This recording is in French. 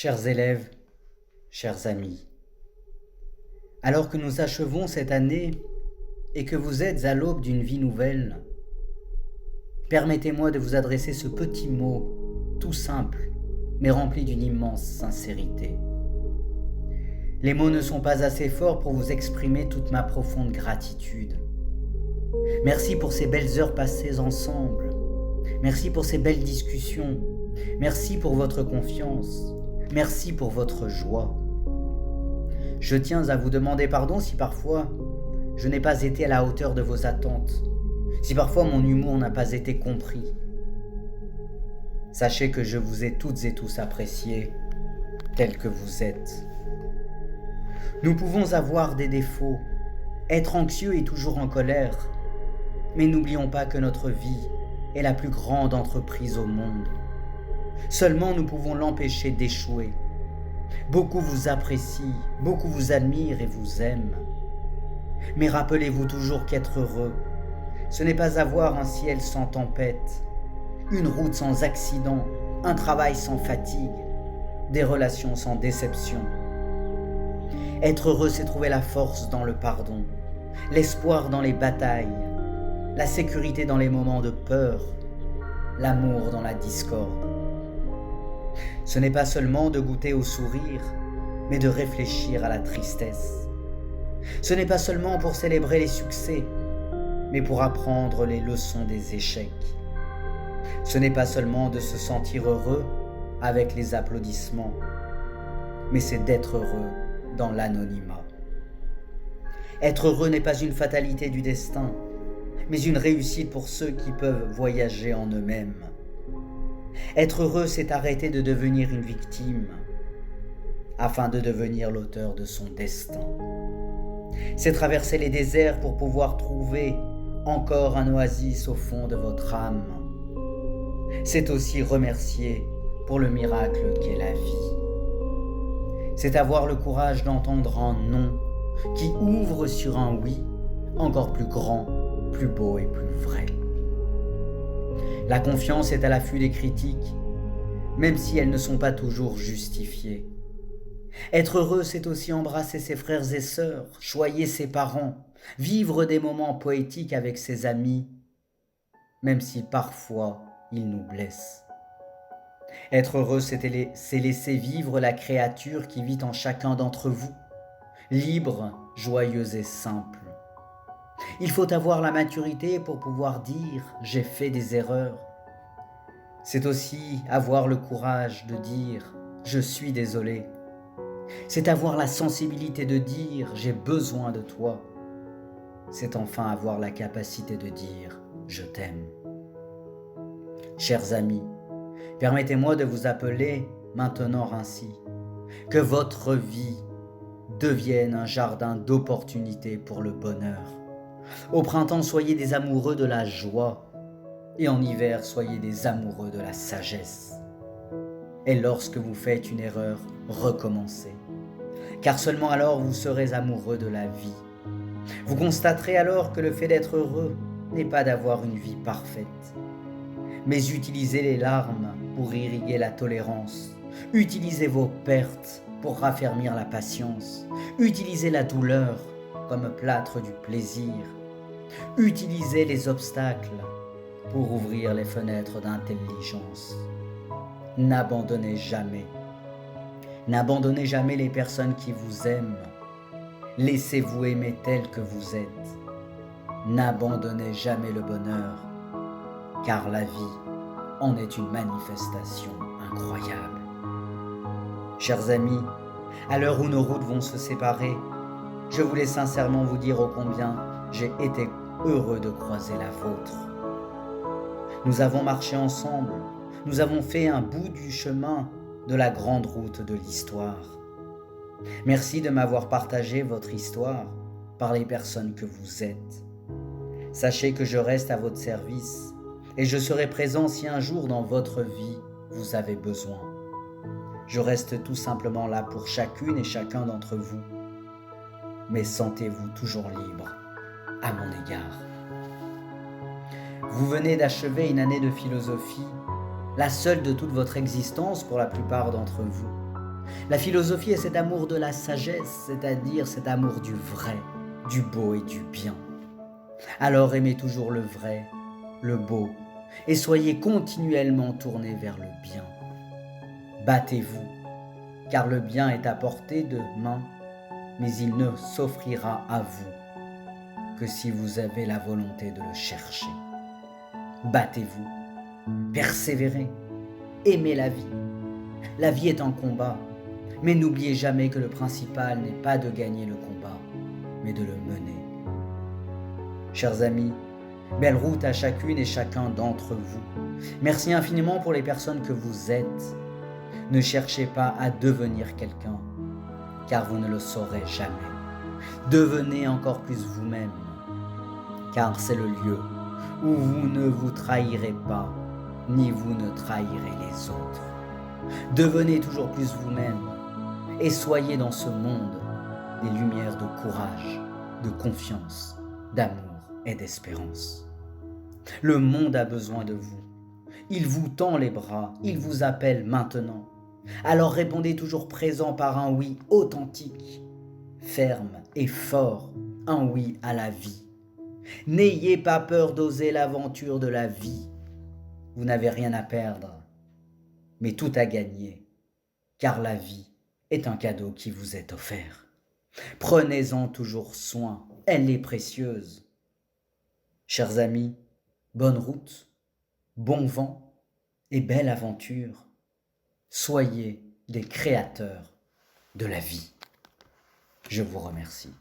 Chers élèves, chers amis, alors que nous achevons cette année et que vous êtes à l'aube d'une vie nouvelle, permettez-moi de vous adresser ce petit mot, tout simple, mais rempli d'une immense sincérité. Les mots ne sont pas assez forts pour vous exprimer toute ma profonde gratitude. Merci pour ces belles heures passées ensemble. Merci pour ces belles discussions. Merci pour votre confiance. Merci pour votre joie. Je tiens à vous demander pardon si parfois je n'ai pas été à la hauteur de vos attentes, si parfois mon humour n'a pas été compris. Sachez que je vous ai toutes et tous appréciés tels que vous êtes. Nous pouvons avoir des défauts, être anxieux et toujours en colère, mais n'oublions pas que notre vie est la plus grande entreprise au monde. Seulement nous pouvons l'empêcher d'échouer. Beaucoup vous apprécient, beaucoup vous admirent et vous aiment. Mais rappelez-vous toujours qu'être heureux, ce n'est pas avoir un ciel sans tempête, une route sans accident, un travail sans fatigue, des relations sans déception. Être heureux, c'est trouver la force dans le pardon, l'espoir dans les batailles, la sécurité dans les moments de peur, l'amour dans la discorde. Ce n'est pas seulement de goûter au sourire, mais de réfléchir à la tristesse. Ce n'est pas seulement pour célébrer les succès, mais pour apprendre les leçons des échecs. Ce n'est pas seulement de se sentir heureux avec les applaudissements, mais c'est d'être heureux dans l'anonymat. Être heureux n'est pas une fatalité du destin, mais une réussite pour ceux qui peuvent voyager en eux-mêmes. Être heureux, c'est arrêter de devenir une victime, afin de devenir l'auteur de son destin. C'est traverser les déserts pour pouvoir trouver encore un oasis au fond de votre âme. C'est aussi remercier pour le miracle qu'est la vie. C'est avoir le courage d'entendre un non qui ouvre sur un oui encore plus grand, plus beau et plus vrai. La confiance est à l'affût des critiques, même si elles ne sont pas toujours justifiées. Être heureux, c'est aussi embrasser ses frères et sœurs, choyer ses parents, vivre des moments poétiques avec ses amis, même si parfois ils nous blessent. Être heureux, c'est laisser vivre la créature qui vit en chacun d'entre vous, libre, joyeuse et simple. Il faut avoir la maturité pour pouvoir dire « j'ai fait des erreurs ». C'est aussi avoir le courage de dire « je suis désolé ». C'est avoir la sensibilité de dire « j'ai besoin de toi ». C'est enfin avoir la capacité de dire « je t'aime ». Chers amis, permettez-moi de vous appeler maintenant ainsi. Que votre vie devienne un jardin d'opportunités pour le bonheur. Au printemps, soyez des amoureux de la joie, et en hiver, soyez des amoureux de la sagesse. Et lorsque vous faites une erreur, recommencez, car seulement alors vous serez amoureux de la vie. Vous constaterez alors que le fait d'être heureux n'est pas d'avoir une vie parfaite, mais utilisez les larmes pour irriguer la tolérance, utilisez vos pertes pour raffermir la patience, utilisez la douleur comme plâtre du plaisir, utilisez les obstacles pour ouvrir les fenêtres d'intelligence. N'abandonnez jamais. N'abandonnez jamais les personnes qui vous aiment. Laissez-vous aimer tel que vous êtes. N'abandonnez jamais le bonheur, car la vie en est une manifestation incroyable. Chers amis, à l'heure où nos routes vont se séparer, je voulais sincèrement vous dire ô combien j'ai été heureux de croiser la vôtre. Nous avons marché ensemble, nous avons fait un bout du chemin de la grande route de l'histoire. Merci de m'avoir partagé votre histoire par les personnes que vous êtes. Sachez que je reste à votre service et je serai présent si un jour dans votre vie vous avez besoin. Je reste tout simplement là pour chacune et chacun d'entre vous. Mais sentez-vous toujours libre à mon égard. Vous venez d'achever une année de philosophie, la seule de toute votre existence pour la plupart d'entre vous. La philosophie est cet amour de la sagesse, c'est-à-dire cet amour du vrai, du beau et du bien. Alors aimez toujours le vrai, le beau, et soyez continuellement tournés vers le bien. Battez-vous, car le bien est à portée de main, mais il ne s'offrira à vous que si vous avez la volonté de le chercher. Battez-vous, persévérez, aimez la vie. La vie est un combat, mais n'oubliez jamais que le principal n'est pas de gagner le combat, mais de le mener. Chers amis, belle route à chacune et chacun d'entre vous. Merci infiniment pour les personnes que vous êtes. Ne cherchez pas à devenir quelqu'un, car vous ne le saurez jamais. Devenez encore plus vous-même, car c'est le lieu où vous ne vous trahirez pas, ni vous ne trahirez les autres. Devenez toujours plus vous-même et soyez dans ce monde des lumières de courage, de confiance, d'amour et d'espérance. Le monde a besoin de vous. Il vous tend les bras, il vous appelle maintenant. Alors répondez toujours présent par un oui authentique, ferme et fort, un oui à la vie. N'ayez pas peur d'oser l'aventure de la vie. Vous n'avez rien à perdre, mais tout à gagner, car la vie est un cadeau qui vous est offert. Prenez-en toujours soin, elle est précieuse. Chers amis, bonne route, bon vent et belle aventure. Soyez des créateurs de la vie. Je vous remercie.